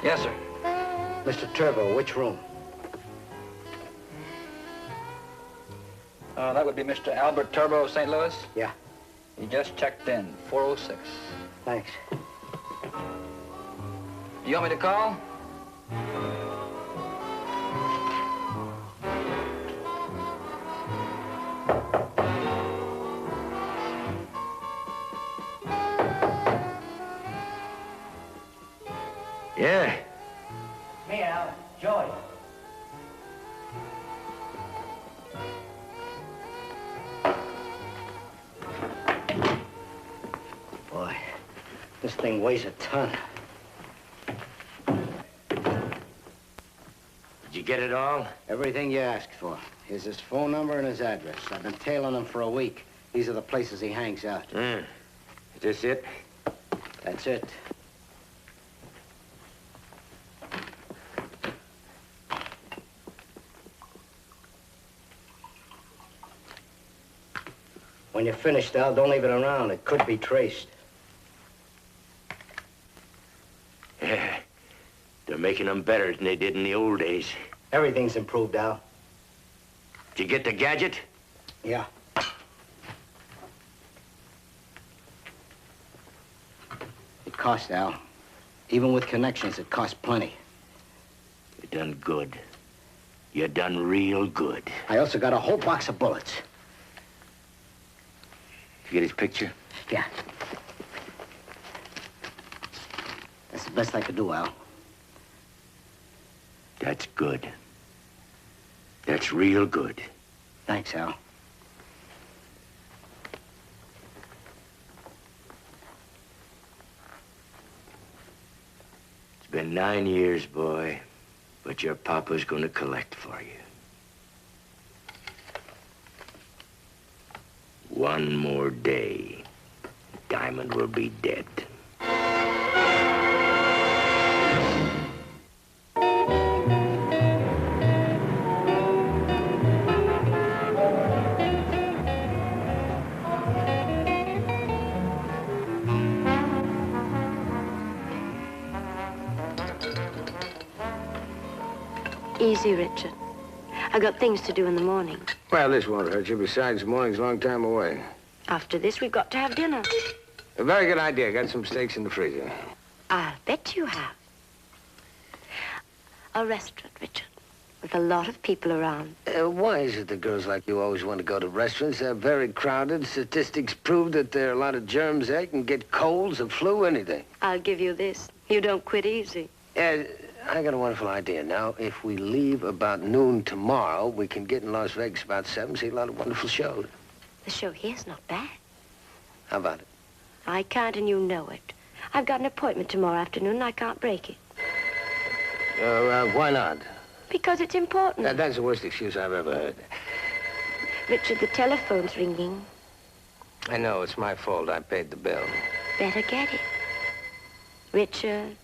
Yes, sir. Mr. Turbo, which room? That would be Mr. Albert Turbo, St. Louis. Yeah. He just checked in, 406. Thanks. Do you want me to call? Yeah. Me, Al. Joey. Boy, this thing weighs a ton. Did you get it all? Everything you asked for. Here's his phone number and his address. I've been tailing him for a week. These are the places he hangs out. Is this it? That's it. When you're finished, Al, don't leave it around. It could be traced. Yeah. They're making them better than they did in the old days. Everything's improved, Al. Did you get the gadget? Yeah. It cost, Al. Even with connections, it cost plenty. You done good. You done real good. I also got a whole box of bullets. Did you get his picture? Yeah. That's the best I could do, Al. That's good. That's real good. Thanks, Al. It's been 9 years, boy, but your papa's gonna collect for you. One more day, Diamond will be dead. Easy, Richard. I got things to do in the morning. Well, this won't hurt you. Besides, the morning's a long time away. After this, we've got to have dinner. A very good idea. Got some steaks in the freezer. I'll bet you have. A restaurant, Richard, with a lot of people around. Why is it that girls like you always want to go to restaurants? They're very crowded. Statistics prove that there are a lot of germs there. You can get colds, the flu, anything. I'll give you this. You don't quit easy. I got a wonderful idea. Now, if we leave about noon tomorrow, we can get in Las Vegas about 7, see a lot of wonderful shows. The show here's not bad. How about it? I can't, and you know it. I've got an appointment tomorrow afternoon, and I can't break it. Why not? Because it's important. That's the worst excuse I've ever heard. Richard, the telephone's ringing. I know, it's my fault. I paid the bill. Better get it. Richard.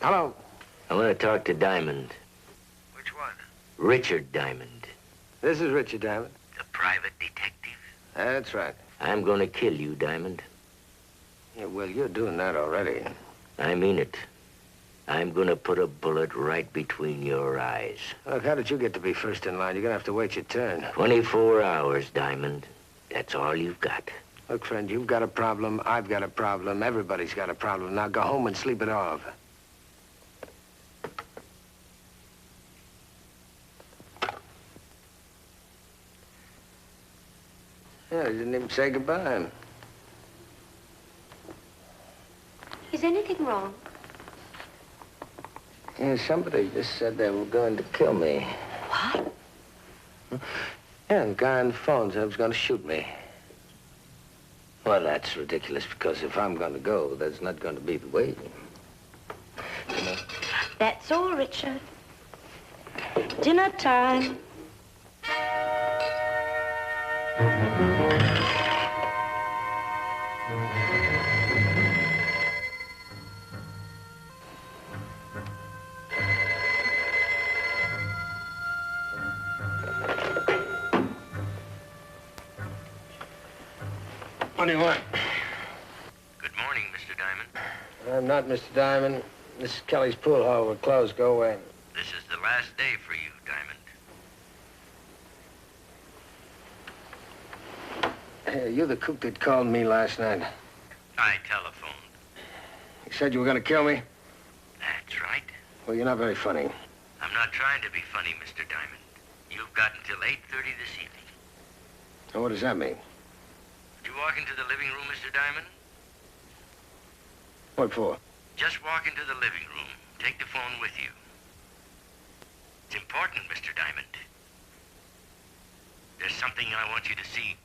Hello. I want to talk to Diamond. Which one? Richard Diamond. This is Richard Diamond. The private detective? That's right. I'm going to kill you, Diamond. Yeah, well, you're doing that already. I mean it. I'm going to put a bullet right between your eyes. Look, how did you get to be first in line? You're going to have to wait your turn. 24 hours, Diamond. That's all you've got. Look, friend, you've got a problem. I've got a problem. Everybody's got a problem. Now go home and sleep it off. Yeah, he didn't even say goodbye. Is anything wrong? Yeah, somebody just said they were going to kill me. What? Yeah, the guy on the phone said he was going to shoot me. Well, that's ridiculous, because if I'm going to go, that's not going to be the way. You know? That's all, Richard. Dinner time. What do you want? Good morning, Mr. Diamond. I'm not Mr. Diamond. This is Kelly's pool hall. We're closed. Go away. This is the last day for you, Diamond. Hey, you the kook that called me last night. I telephoned. You said you were going to kill me? That's right. Well, you're not very funny. I'm not trying to be funny, Mr. Diamond. You've got until 8:30 this evening. So what does that mean? Would you walk into the living room, Mr. Diamond? What for? Just walk into the living room. Take the phone with you. It's important, Mr. Diamond. There's something I want you to see.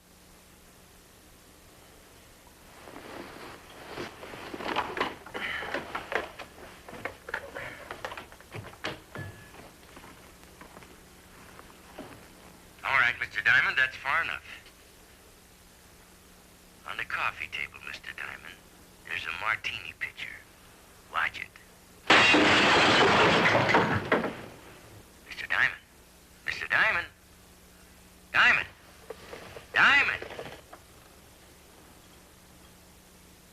All right, Mr. Diamond, that's far enough. On the coffee table, Mr. Diamond, there's a martini pitcher. Watch it. Mr. Diamond. Mr. Diamond. Diamond. Diamond.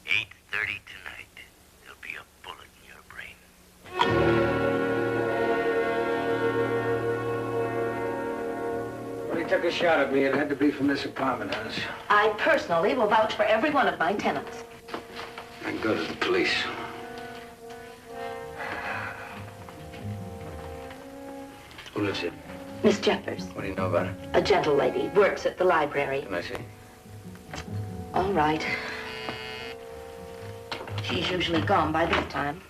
8:30 tonight. There'll be a bullet in your brain. Well, he took a shot at me. It had to be from this apartment house. I personally will vouch for every one of my tenants. Then go to the police. Who lives here? Miss Jeffers, What do you know about her? a gentle lady, works at the library. Can I see? All right. She's usually gone by this time.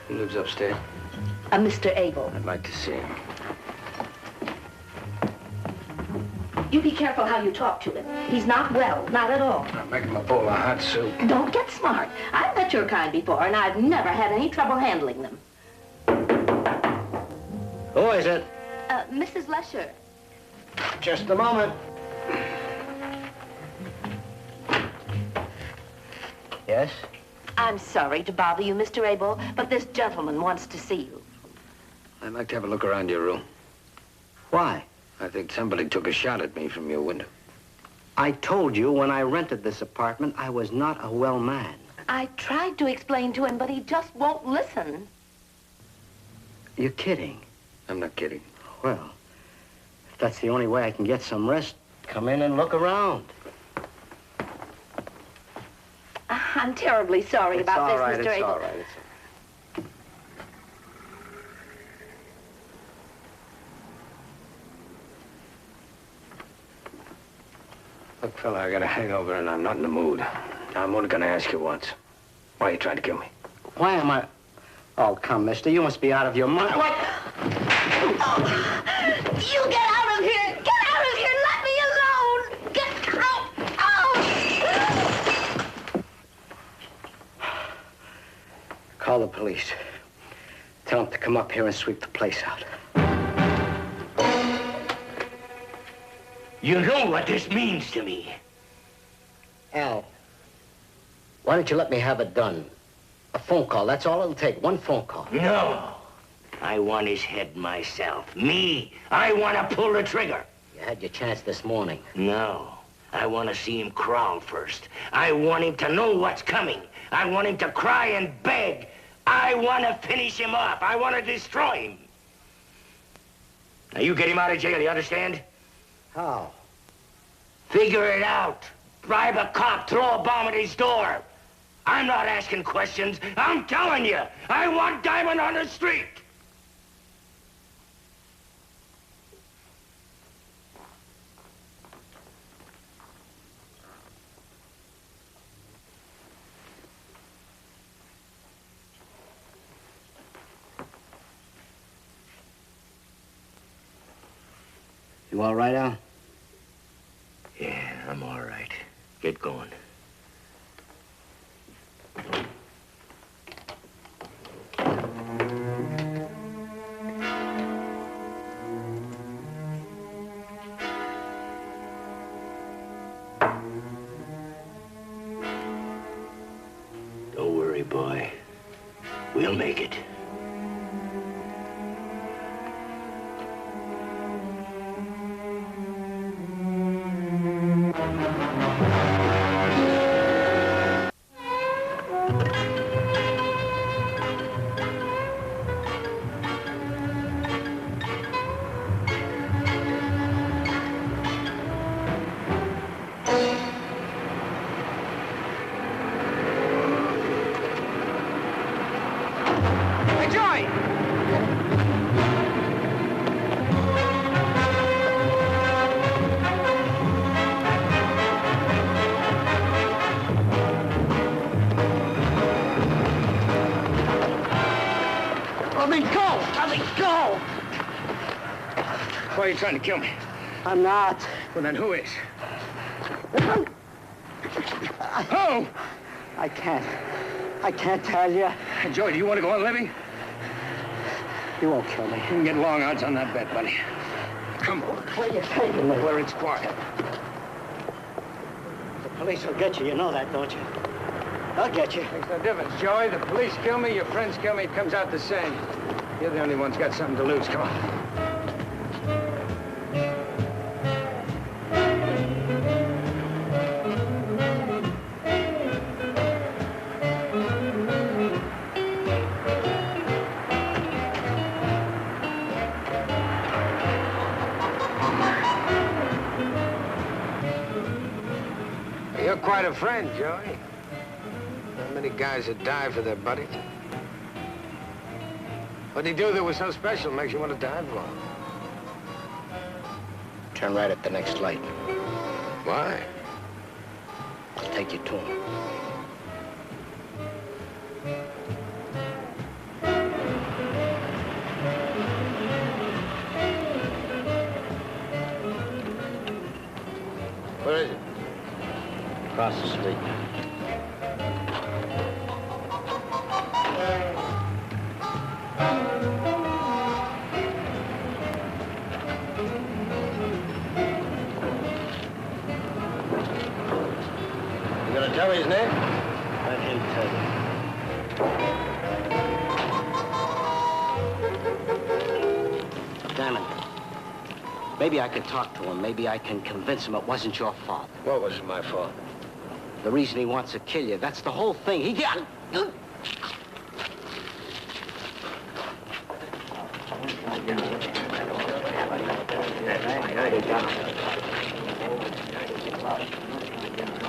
Who lives upstairs? A Mr. Abel. I'd like to see him. You be careful how you talk to him. He's not well, not at all. I'll make him a bowl of hot soup. Don't get smart. I've met your kind before, and I've never had any trouble handling them. Who is it? Mrs. Lesher. Just a moment. Yes? I'm sorry to bother you, Mr. Abel, but this gentleman wants to see you. I'd like to have a look around your room. Why? I think somebody took a shot at me from your window. I told you when I rented this apartment, I was not a well man. I tried to explain to him, but he just won't listen. You're kidding. I'm not kidding. Well, if that's the only way I can get some rest, come in and look around. I'm terribly sorry about this, Mr. It's Abel. all right. Look, fella, I got a hangover and I'm not in the mood. I'm only gonna ask you once. Why are you trying to kill me? Why am I... Oh, come, mister, you must be out of your mind. What? You get out of here! Get out of here! Let me alone! Get out! Out! Call the police. Tell them to come up here and sweep the place out. You know what this means to me. Al, why don't you let me have it done? A phone call, that's all it'll take. One phone call. No. I want his head myself. Me. I want to pull the trigger. You had your chance this morning. No. I want to see him crawl first. I want him to know what's coming. I want him to cry and beg. I want to finish him off. I want to destroy him. Now, you get him out of jail, you understand? How? Figure it out. Bribe a cop, throw a bomb at his door. I'm not asking questions. I'm telling you, I want Diamond on the street. You all right, Al? Yeah, I'm all right. Get going. worry, boy. We'll make it. Why are you trying to kill me? I'm not. Well, then who is? Who? I can't tell you. Hey, Joey, do you want to go on living? You won't kill me. You can get long odds on that bet, buddy. Come on. Where you taking me? Where it's quiet. The police will get you. You know that, don't you? They'll get you. Makes no difference, Joey. The police kill me, your friends kill me. It comes out the same. You're the only one's got something to lose. Come on. You're quite a friend, Joey. Not many guys that die for their buddies. What'd he do that was so special makes you want to die for him? Turn right at the next light. Why? I'll take you to him. Where is it? Across the street. You gonna tell me his name? Let him tell you. Diamond, maybe I can talk to him. Maybe I can convince him it wasn't your fault. What was my fault? The reason he wants to kill you, that's the whole thing. He got...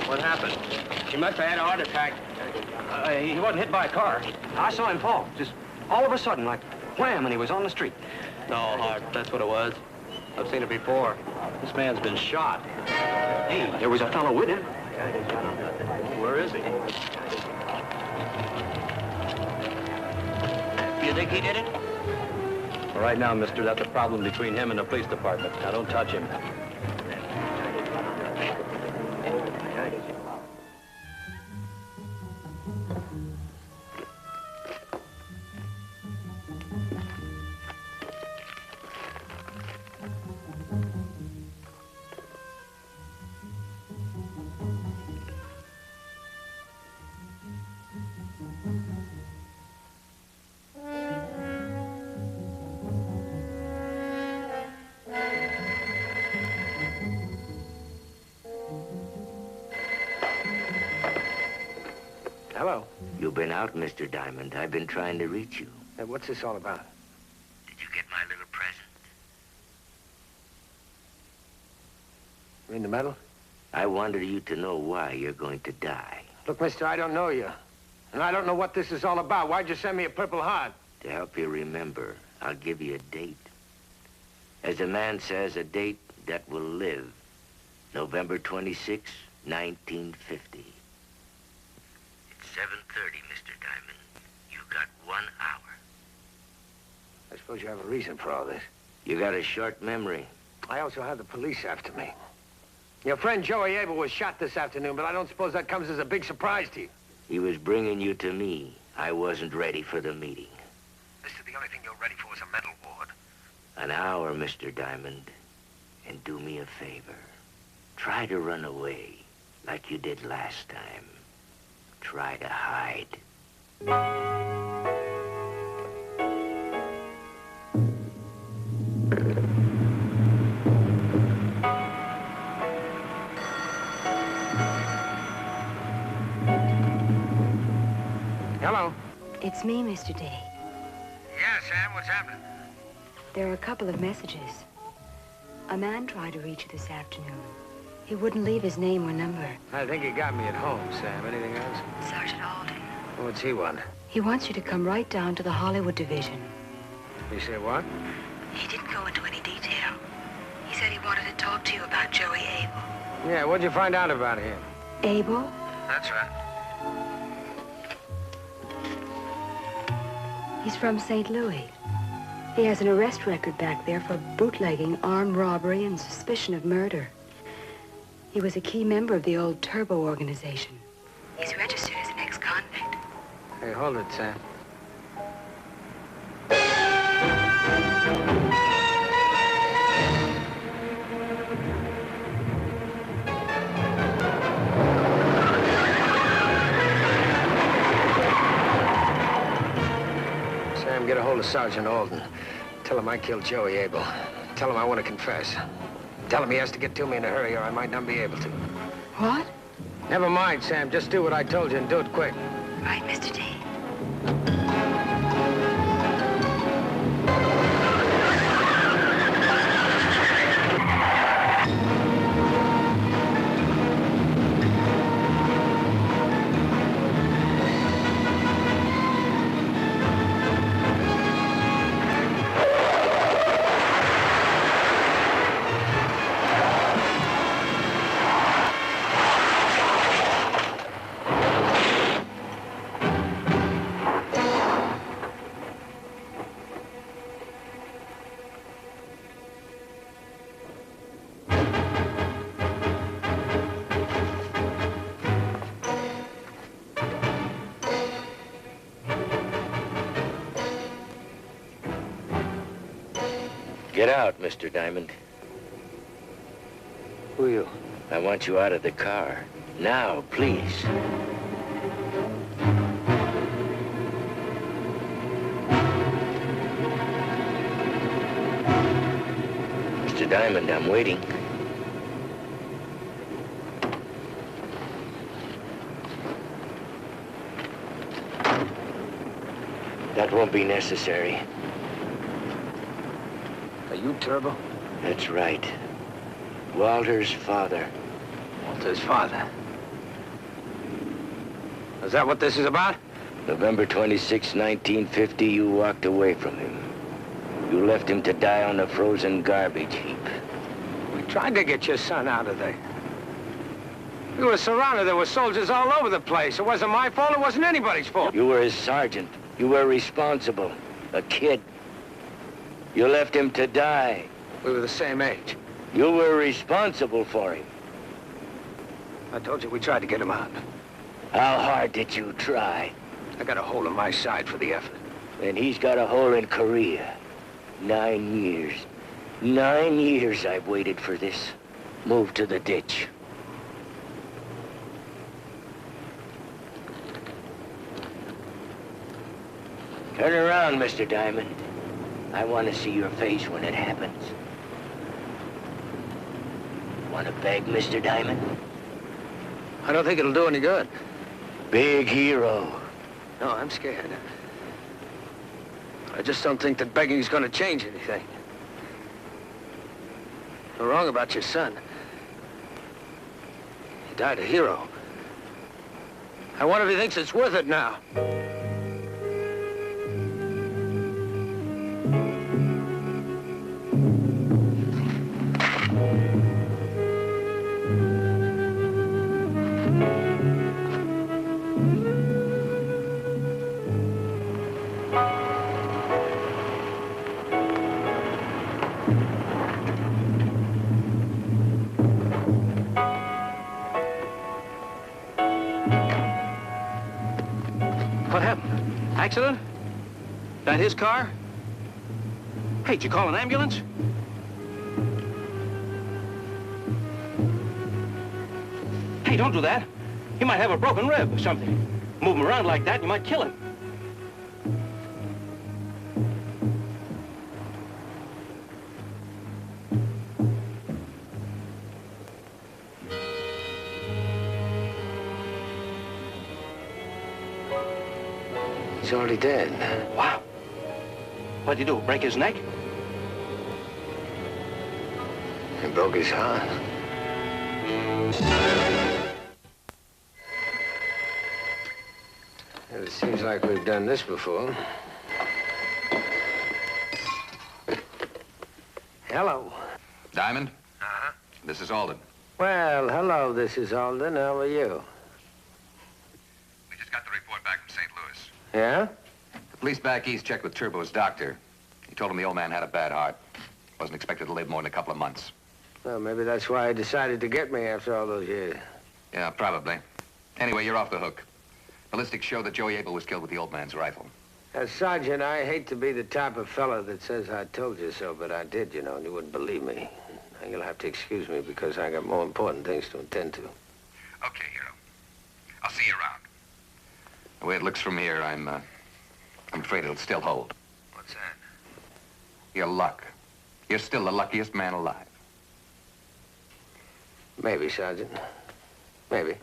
What happened? He must have had a heart attack. He wasn't hit by a car. I saw him fall, just all of a sudden, like wham, and he was on the street. No, Hart, that's what it was. I've seen it before. This man's been shot. Hey, there was a fellow with him. Where is he? You think he did it? Well, right now, mister, that's a problem between him and the police department. Now, don't touch him. Hello. You've been out, Mr. Diamond. I've been trying to reach you. Hey, what's this all about? Did you get my little present? You mean the medal? I wanted you to know why you're going to die. Look, mister, I don't know you. And I don't know what this is all about. Why'd you send me a Purple Heart? To help you remember, I'll give you a date. As the man says, a date that will live. November 26, 1950. It's 7:30, Mr. Diamond. You got 1 hour. I suppose you have a reason for all this. You got a short memory. I also have the police after me. Your friend Joey Abel was shot this afternoon, but I don't suppose that comes as a big surprise to you. He was bringing you to me. I wasn't ready for the meeting. This is the only thing you're ready for is a medal ward. An hour, Mr. Diamond. And do me a favor. Try to run away like you did last time. Try to hide. Hello. It's me, Mr. D. Yeah, Sam, what's happening? There are a couple of messages. A man tried to reach you this afternoon. He wouldn't leave his name or number. I think he got me at home, Sam. Anything else? Sergeant Alden. What's he want? He wants you to come right down to the Hollywood division. You say what? He didn't go into any detail. He said he wanted to talk to you about Joey Abel. Yeah, what'd you find out about him? Abel? That's right. He's from St. Louis. He has an arrest record back there for bootlegging, armed robbery, and suspicion of murder. He was a key member of the old Turbo organization. He's registered as an ex-convict. Hey, hold it, Sam. Sam, get a hold of Sergeant Alden. Tell him I killed Joey Abel. Tell him I want to confess. Tell him he has to get to me in a hurry or I might not be able to. What? Never mind, Sam. Just do what I told you and do it quick. Right, Mr. D. Get out, Mr. Diamond. Who are you? I want you out of the car. Now, please. Mr. Diamond, I'm waiting. That won't be necessary. Are you Turbo? That's right. Walter's father. Walter's father. Is that what this is about? November 26, 1950, you walked away from him. You left him to die on a frozen garbage heap. We tried to get your son out of there. We were surrounded. There were soldiers all over the place. It wasn't my fault. It wasn't anybody's fault. You were his sergeant. You were responsible. A kid. You left him to die. We were the same age. You were responsible for him. I told you we tried to get him out. How hard did you try? I got a hole in my side for the effort. And he's got a hole in Korea. 9 years. 9 years I've waited for this. Move to the ditch. Turn around, Mr. Diamond. I want to see your face when it happens. Want to beg, Mr. Diamond? I don't think it'll do any good. Big hero. No, I'm scared. I just don't think that begging's gonna change anything. You're wrong about your son. He died a hero. I wonder if he thinks it's worth it now. What happened? Accident? That his car? Hey, did you call an ambulance? Hey, don't do that. He might have a broken rib or something. Move him around like that, you might kill him. He's already dead. Wow. What'd you do, break his neck? He broke his heart. It seems like we've done this before. Hello. Diamond? This is Alden. Well, hello, this is Alden. How are you? We just got the report back from St. Louis. Yeah? The police back east checked with Turbo's doctor. He told him the old man had a bad heart. Wasn't expected to live more than a couple of months. Well, maybe that's why he decided to get me after all those years. Yeah, probably. Anyway, you're off the hook. Ballistics show that Joey Abel was killed with the old man's rifle. Sergeant, I hate to be the type of fellow that says I told you so, but I did, you know, and you wouldn't believe me. Now, you'll have to excuse me because I got more important things to attend to. Okay, hero. I'll see you around. The way it looks from here, I'm afraid it'll still hold. What's that? Your luck. You're still the luckiest man alive. Maybe, Sergeant. Maybe.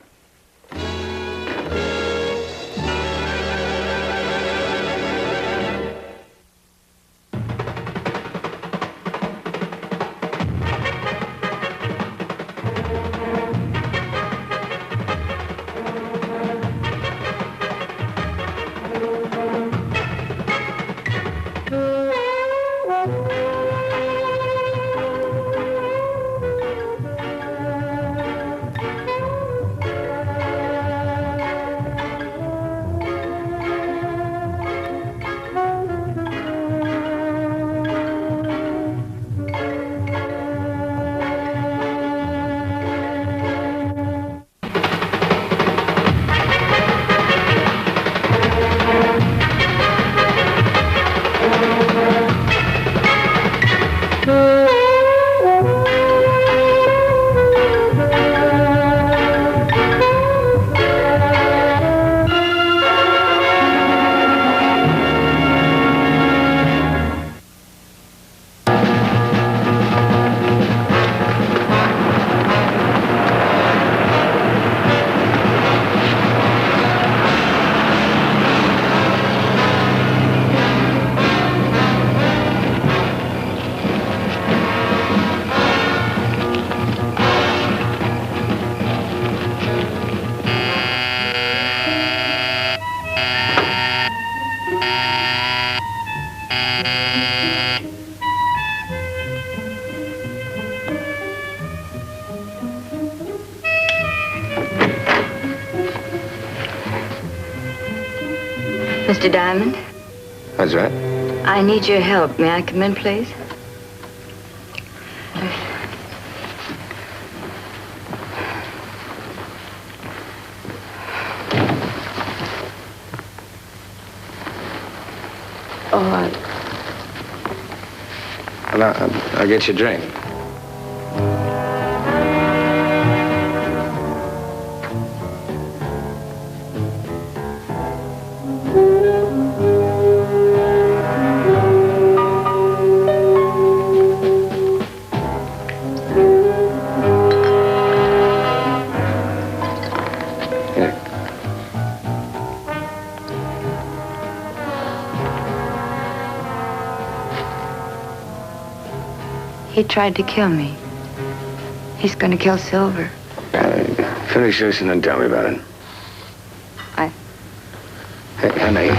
Mr. Diamond? That's right. I need your help. May I come in, please? Oh, Well, I'll get you a drink. he tried to kill me. He's going to kill Silver. Finish this and then tell me about it. Hey, honey.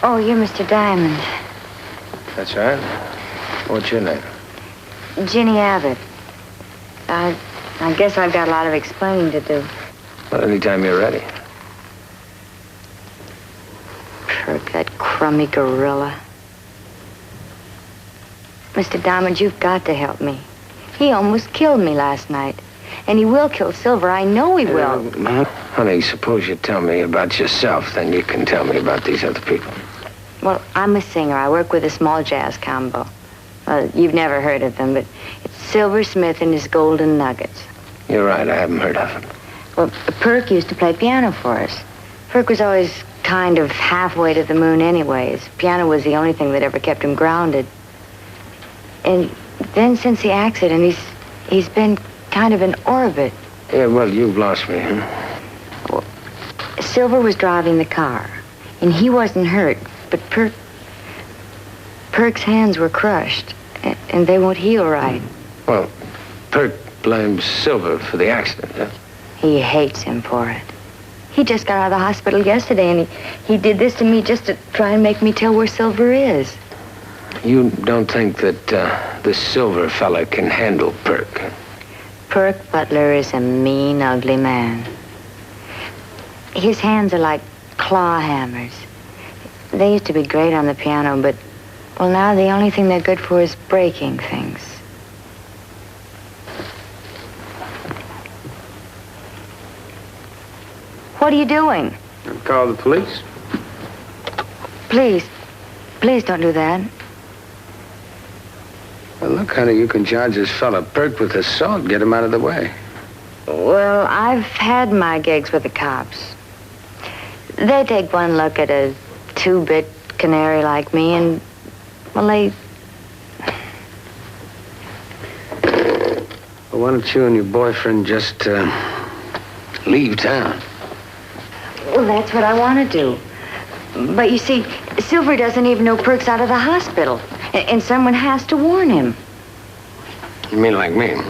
Oh, you're Mr. Diamond. That's right. What's your name? Ginny Abbott. I guess I've got a lot of explaining to do. Well, anytime you're ready. Perk, that crummy gorilla. Mr. Diamond, you've got to help me. He almost killed me last night. And he will kill Silver. I know he will. Honey, suppose you tell me about yourself, then you can tell me about these other people. Well, I'm a singer. I work with a small jazz combo. You've never heard of them, but it's Silver Smith and his Golden Nuggets. You're right, I haven't heard of them. Well, Perk used to play piano for us. Perk was always kind of halfway to the moon anyways. Piano was the only thing that ever kept him grounded. And then since the accident, he's been kind of in orbit. Yeah, well, you've lost me, huh? Well, Silver was driving the car, and he wasn't hurt, but Perk's hands were crushed, and they won't heal right. Well, Perk blames Silver for the accident, huh? He hates him for it. He just got out of the hospital yesterday, and he did this to me just to try and make me tell where Silver is. You don't think that this Silver fella can handle Perk? Perk Butler is a mean, ugly man. His hands are like claw hammers. They used to be great on the piano, but, well, now the only thing they're good for is breaking things. What are you doing? Call the police. Please don't do that. Well, look, honey, you can charge this fella Perk with assault. Get him out of the way. Well, I've had my gigs with the cops. They take one look at a two-bit canary like me and, well, they... Well, why don't you and your boyfriend just leave town? Well, that's what I want to do. But you see, Silver doesn't even know Perk's out of the hospital. And someone has to warn him. You mean like me?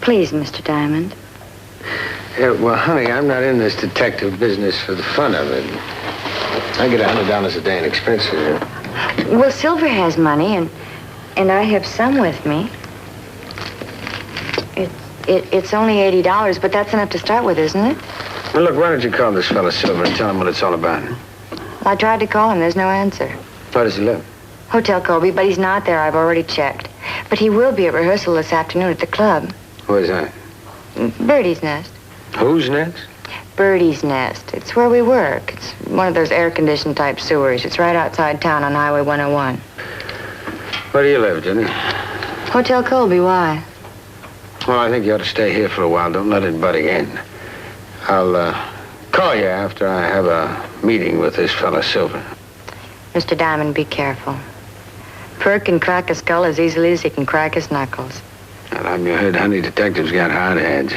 Please, Mr. Diamond. Yeah, well, honey, I'm not in this detective business for the fun of it. I get $100 a day in expenses. Well, Silver has money, and I have some with me. It's only $80, but that's enough to start with, isn't it? Well, look, why don't you call this fella Silver and tell him what it's all about? I tried to call him. There's no answer. Where does he live? Hotel Colby, but he's not there. I've already checked. But he will be at rehearsal this afternoon at the club. Where's that? Birdie's Nest. Whose nest? Birdie's Nest. It's where we work. It's one of those air-conditioned type sewers. It's right outside town on Highway 101. Where do you live, Jenny? Hotel Colby, why? Well, I think you ought to stay here for a while. Don't let anybody in. I'll call you after I have a meeting with this fella Silver. Mr. Diamond, be careful. Perk can crack a skull as easily as he can crack his knuckles. Well, I'm your head, honey. Detectives got hard heads.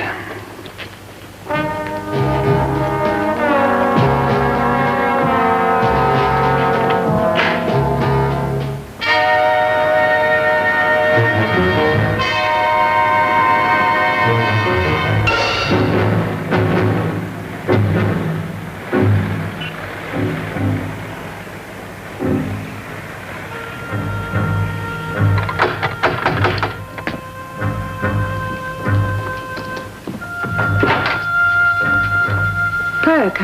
Perk,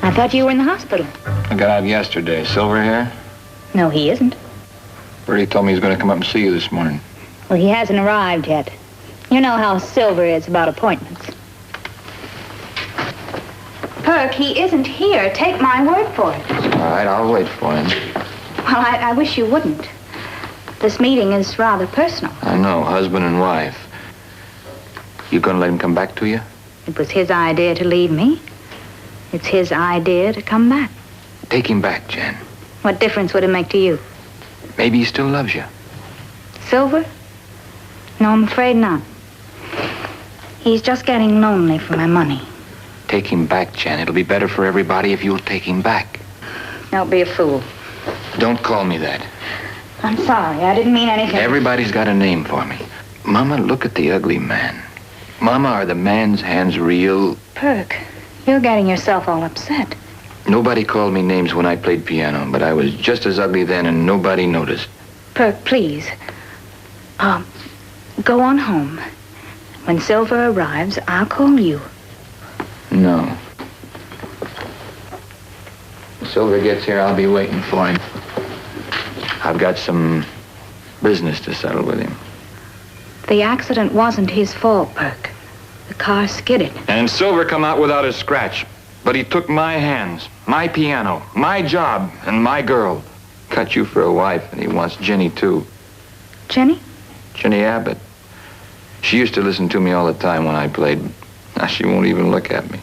I thought you were in the hospital. I got out yesterday. Silver here? No, he isn't. Birdie told me he was going to come up and see you this morning. Well, he hasn't arrived yet. You know how Silver is about appointments. Perk, he isn't here. Take my word for it. All right, I'll wait for him. Well, I wish you wouldn't. This meeting is rather personal. I know, husband and wife. You going to let him come back to you? It was his idea to leave me. It's his idea to come back. Take him back, Jen. What difference would it make to you? Maybe he still loves you. Silver? No, I'm afraid not. He's just getting lonely for my money. Take him back, Jen. It'll be better for everybody if you'll take him back. Don't be a fool. Don't call me that. I'm sorry. I didn't mean anything. Everybody's got a name for me. Mama, look at the ugly man. Mama, are the man's hands real? Perk, you're getting yourself all upset. Nobody called me names when I played piano, but I was just as ugly then and nobody noticed. Perk, please. Go on home. When Silver arrives, I'll call you. No. Silver gets here, I'll be waiting for him. I've got some business to settle with him. The accident wasn't his fault, Perk. The car skidded. And Silver come out without a scratch. But he took my hands, my piano, my job, and my girl. Got you for a wife, and he wants Ginny, too. Jenny? Ginny Abbott. She used to listen to me all the time when I played. Now she won't even look at me.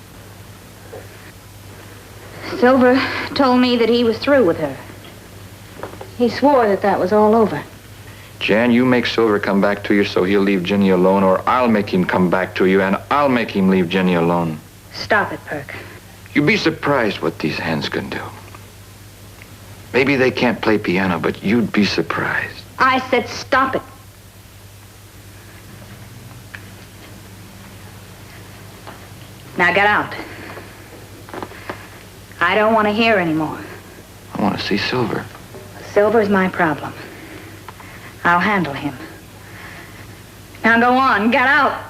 Silver told me that he was through with her. He swore that that was all over. Jan, you make Silver come back to you so he'll leave Ginny alone, or I'll make him come back to you, and I'll make him leave Ginny alone. Stop it, Perk. You'd be surprised what these hands can do. Maybe they can't play piano, but you'd be surprised. I said stop it. Now get out. I don't want to hear anymore. I want to see Silver. Silver's my problem. I'll handle him. Now go on, get out.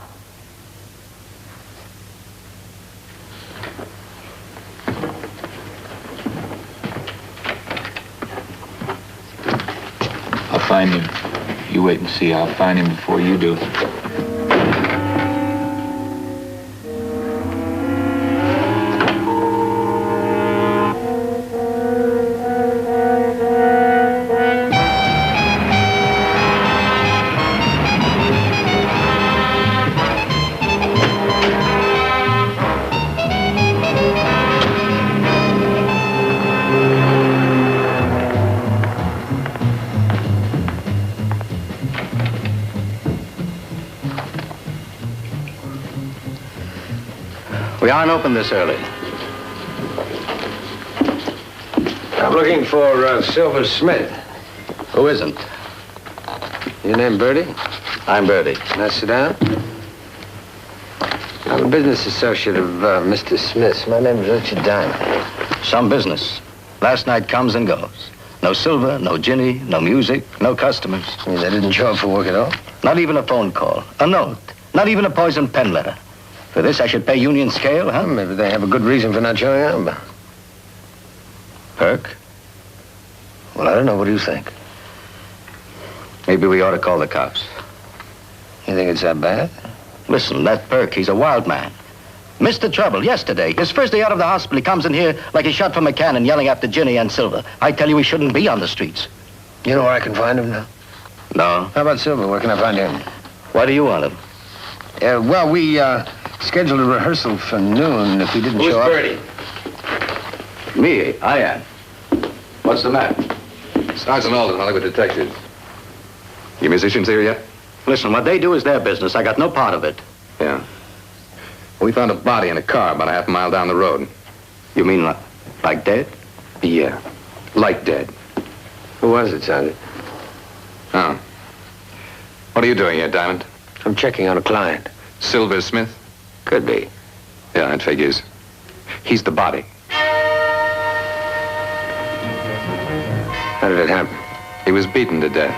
I'll find him. You wait and see. I'll find him before you do. We aren't open this early. I'm looking for Silver Smith. Who isn't? Your name Birdie? I'm Birdie. Now sit down. I'm a business associate of Mr. Smith's. My name is Richard Diamond. Some business. Last night comes and goes. No Silver, no Ginny, no music, no customers. You mean they didn't show up for work at all? Not even a phone call, a note, not even a poisoned pen letter. For this, I should pay union scale, huh? Maybe they have a good reason for not showing up. Perk? Well, I don't know. What do you think? Maybe we ought to call the cops. You think it's that bad? Listen, that Perk, he's a wild man. Mr. Trouble, yesterday, his first day out of the hospital, he comes in here like he shot from a cannon, yelling after Ginny and Silver. I tell you, he shouldn't be on the streets. You know where I can find him now? No. How about Silver? Where can I find him? Why do you want him? Well, we scheduled a rehearsal for noon. If he didn't show up... Birdie? Me, I am. What's the matter? Sergeant Alden, Hollywood Detectives. You musicians here yet? Listen, what they do is their business. I got no part of it. Yeah. We found a body in a car about a half mile down the road. You mean like dead? Yeah. Like dead. Who was it, Sergeant? Oh. What are you doing here, Diamond? I'm checking on a client. Silver Smith? Could be. Yeah, that figures. He's the body. How did it happen? He was beaten to death.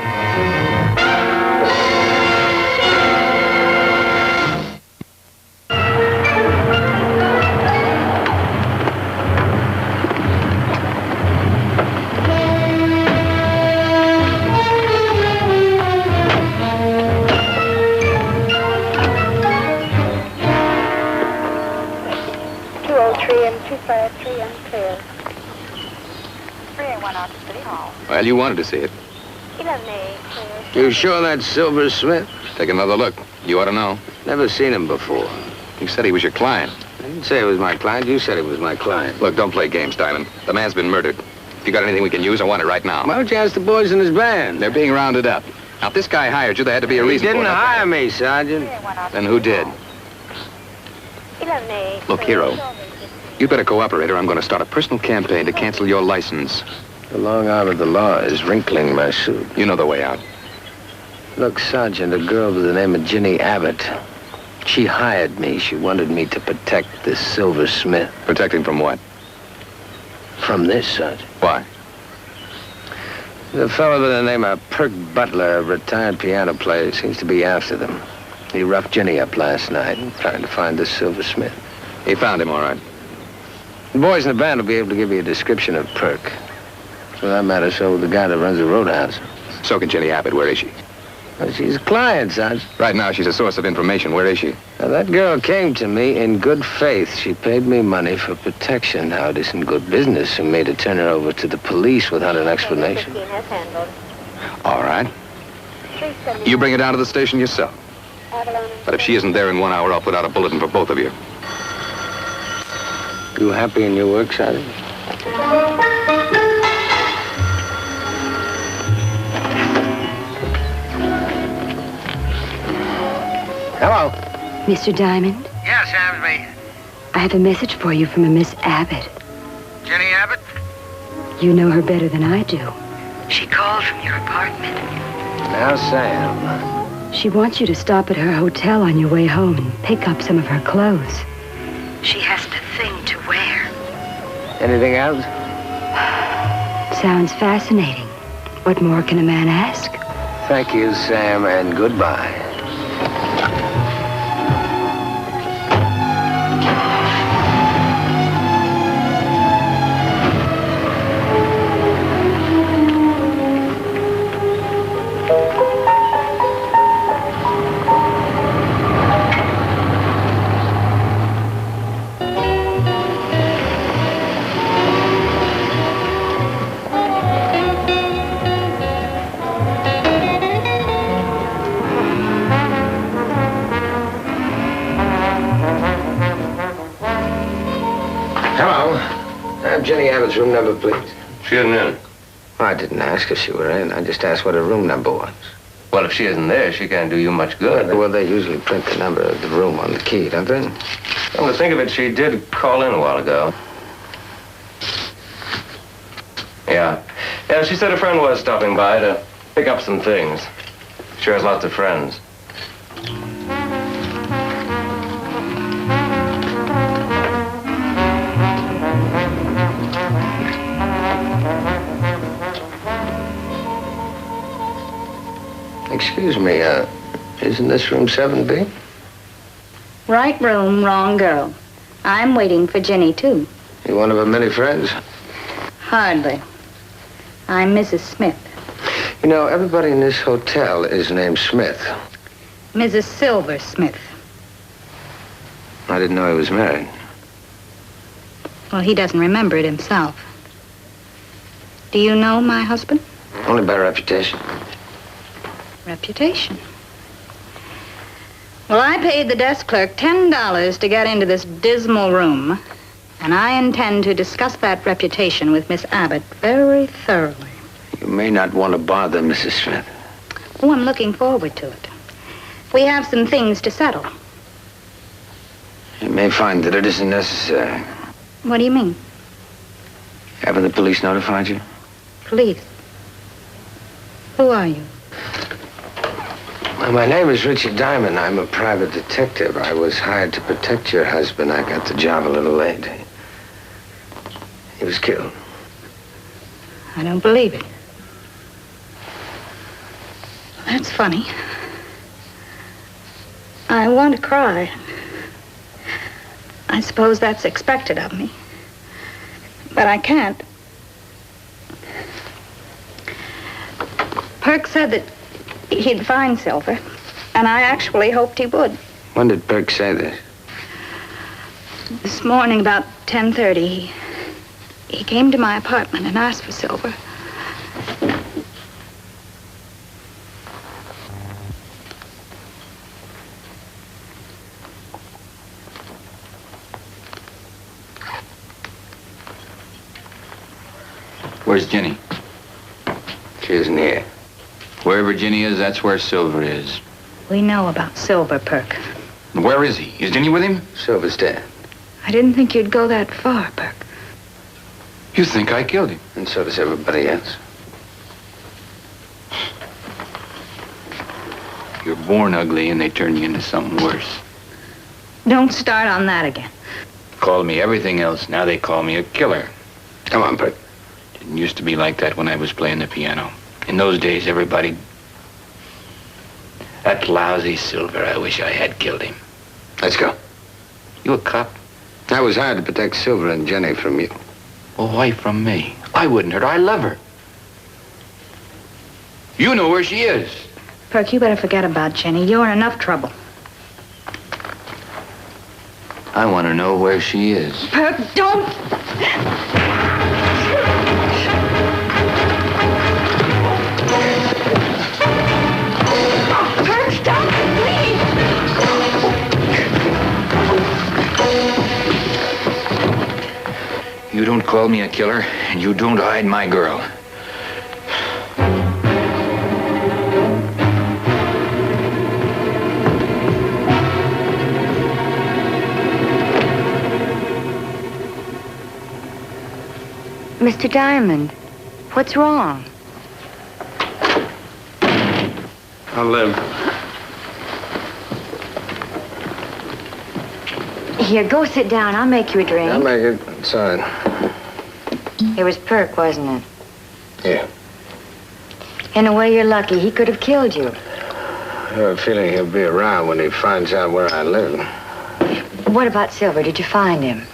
Well, you wanted to see it. You sure that's Silver Smith? Take another look. You ought to know. Never seen him before. You said he was your client. I didn't say he was my client. You said he was my client. Look, don't play games, Diamond. The man's been murdered. If you got anything we can use, I want it right now. Why don't you ask the boys in his band? They're being rounded up. Now, if this guy hired you, there had to be a reason He didn't for it. hire me, Sergeant. Then who did? Look, Hero, you better cooperate or I'm going to start a personal campaign to cancel your license. The long arm of the law is wrinkling my suit. You know the way out. Look, Sergeant, a girl by the name of Ginny Abbott. She hired me. She wanted me to protect this Silver Smith. Protect him from what? From this, Sergeant. Why? The fellow by the name of Perk Butler, a retired piano player, seems to be after them. He roughed Ginny up last night, trying to find this Silver Smith. He found him, all right. The boys in the band will be able to give you a description of Perk. For that matter, so will the guy that runs the roadhouse. So can Jenny Abbott. Where is she? Well, she's a client, Sarge. Right now, she's a source of information. Where is she? Now, that girl came to me in good faith. She paid me money for protection. Now, it isn't good business for me to turn her over to the police without an explanation. All right. You bring her down to the station yourself. But if she isn't there in 1 hour, I'll put out a bulletin for both of you. You happy in your work, Sergeant? Hello. Mr. Diamond, Yes, Sam's me. I have a message for you from a Miss Abbott. Jenny Abbott? You know her better than I do. She called from your apartment. Now, Sam. She wants you to stop at her hotel on your way home and pick up some of her clothes. She hasn't a thing to wear. Anything else? Sounds fascinating. What more can a man ask? Thank you, Sam, and goodbye. Jenny Abbott's room number, please. She isn't in. Well, I didn't ask if she were in. I just asked what her room number was. Well, if she isn't there, she can't do you much good. Well, they usually print the number of the room on the key, don't they? Come to think of it, she did call in a while ago. Yeah. Yeah, she said a friend was stopping by to pick up some things. She has lots of friends. Excuse me, isn't this room 7B? Right room, wrong girl. I'm waiting for Ginny, too. You one of her many friends? Hardly. I'm Mrs. Smith. You know, everybody in this hotel is named Smith. Mrs. Silver Smith. I didn't know he was married. Well, he doesn't remember it himself. Do you know my husband? Only by reputation. Reputation. Well, I paid the desk clerk $10 to get into this dismal room, and I intend to discuss that reputation with Miss Abbott very thoroughly. You may not want to bother Mrs. Smith. Oh, I'm looking forward to it. We have some things to settle. You may find that it isn't necessary. What do you mean? Haven't the police notified you? Police? Who are you? Well, my name is Richard Diamond. I'm a private detective. I was hired to protect your husband. I got the job a little late. He was killed. I don't believe it. That's funny. I want to cry. I suppose that's expected of me. But I can't. Perk said that he'd find Silver, and I actually hoped he would. When did Perk say this? This morning, about 10:30, he came to my apartment and asked for Silver. Where's Ginny? She isn't here. Wherever Ginny is, that's where Silver is. We know about Silver, Perk. Where is he? Is Ginny with him? Silver's dead. I didn't think you'd go that far, Perk. You think I killed him? And so does everybody else. You're born ugly and they turn you into something worse. Don't start on that again. Called me everything else. Now they call me a killer. Come on, Perk. Didn't used to be like that when I was playing the piano. In those days, everybody... That lousy Silver, I wish I had killed him. Let's go. You a cop? That was hard to protect Silver and Jenny from you. Well, why from me? I wouldn't hurt her. I love her. You know where she is. Perk, you better forget about Jenny. You're in enough trouble. I want to know where she is. Perk, don't! Perk, stop, please! You don't call me a killer, and you don't hide my girl. Mr. Diamond, what's wrong? I'll live. Here, go sit down. I'll make you a drink. I'll make it. It's all right. It was Perk, wasn't it? Yeah. In a way, you're lucky. He could have killed you. I have a feeling he'll be around when he finds out where I live. What about Silver? Did you find him?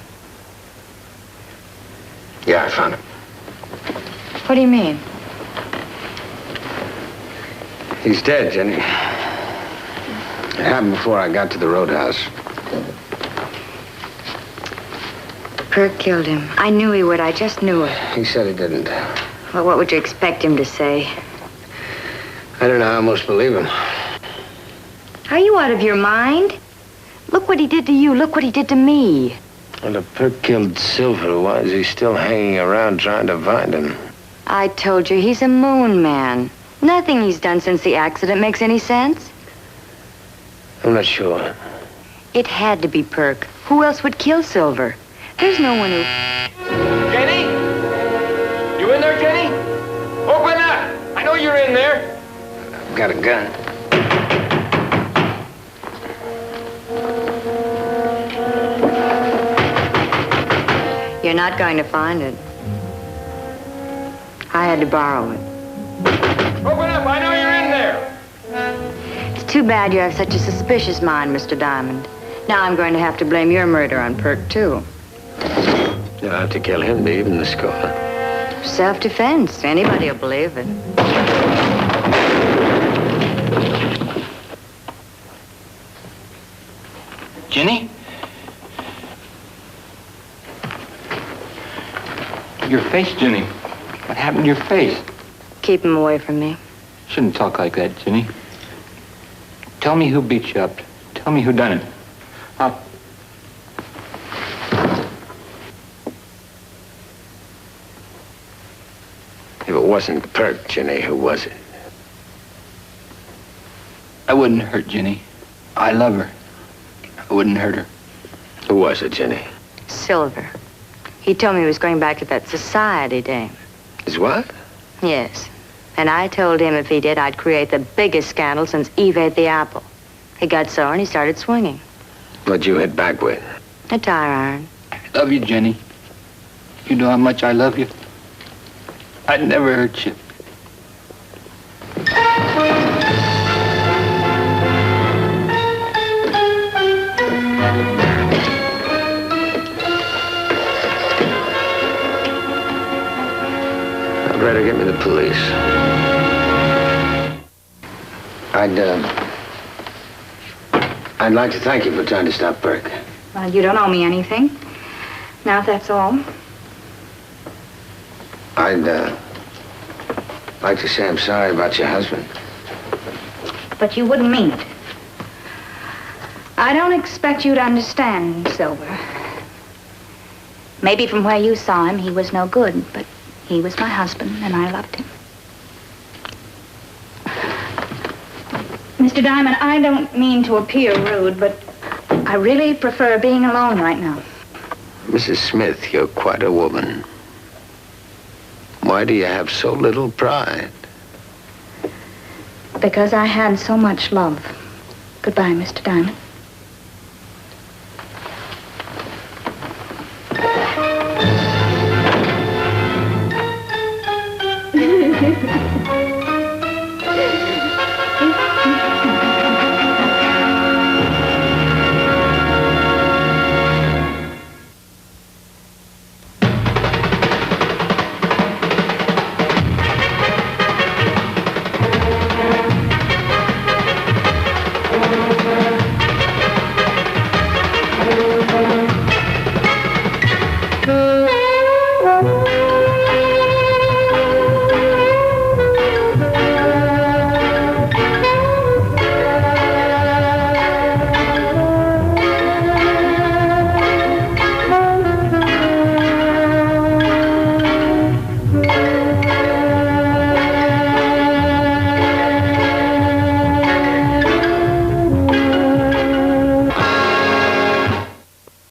Yeah, I found him. What do you mean? He's dead, Jenny. It happened before I got to the roadhouse. Perk killed him. I knew he would. I just knew it. He said he didn't. Well, what would you expect him to say? I don't know. I almost believe him. Are you out of your mind? Look what he did to you. Look what he did to me. Well, if Perk killed Silver, why is he still hanging around trying to find him? I told you, he's a moon man. Nothing he's done since the accident makes any sense. I'm not sure. It had to be Perk. Who else would kill Silver? There's no one who... Jenny? You in there, Jenny? Open up! I know you're in there. I've got a gun. You're not going to find it. I had to borrow it. Open up! I know you're in there. It's too bad you have such a suspicious mind, Mr. Diamond. Now I'm going to have to blame your murder on Perk, too. You'll have to kill him to even the score. Self-defense. Anybody will believe it. Jenny? Your face, Jenny. What happened to your face? Keep him away from me. Shouldn't talk like that, Jenny. Tell me who beat you up. Tell me who done it. If it wasn't Perk, Jenny, who was it? I wouldn't hurt Jenny. I love her. I wouldn't hurt her. Who was it, Jenny? Silver. He told me he was going back to that society dame. His what? Yes. And I told him if he did, I'd create the biggest scandal since Eve ate the apple. He got sore and he started swinging. What'd you hit back with? A tire iron. I love you, Jenny. You know how much I love you. I'd never hurt you. I'd rather get me the police. I'd like to thank you for trying to stop Perk. Well, you don't owe me anything. Now, if that's all. I'd like to say I'm sorry about your husband. But you wouldn't mean it. I don't expect you to understand, Silver. Maybe from where you saw him, he was no good, but he was my husband, and I loved him. Mr. Diamond, I don't mean to appear rude, but I really prefer being alone right now. Mrs. Smith, you're quite a woman. Why do you have so little pride? Because I had so much love. Goodbye, Mr. Diamond.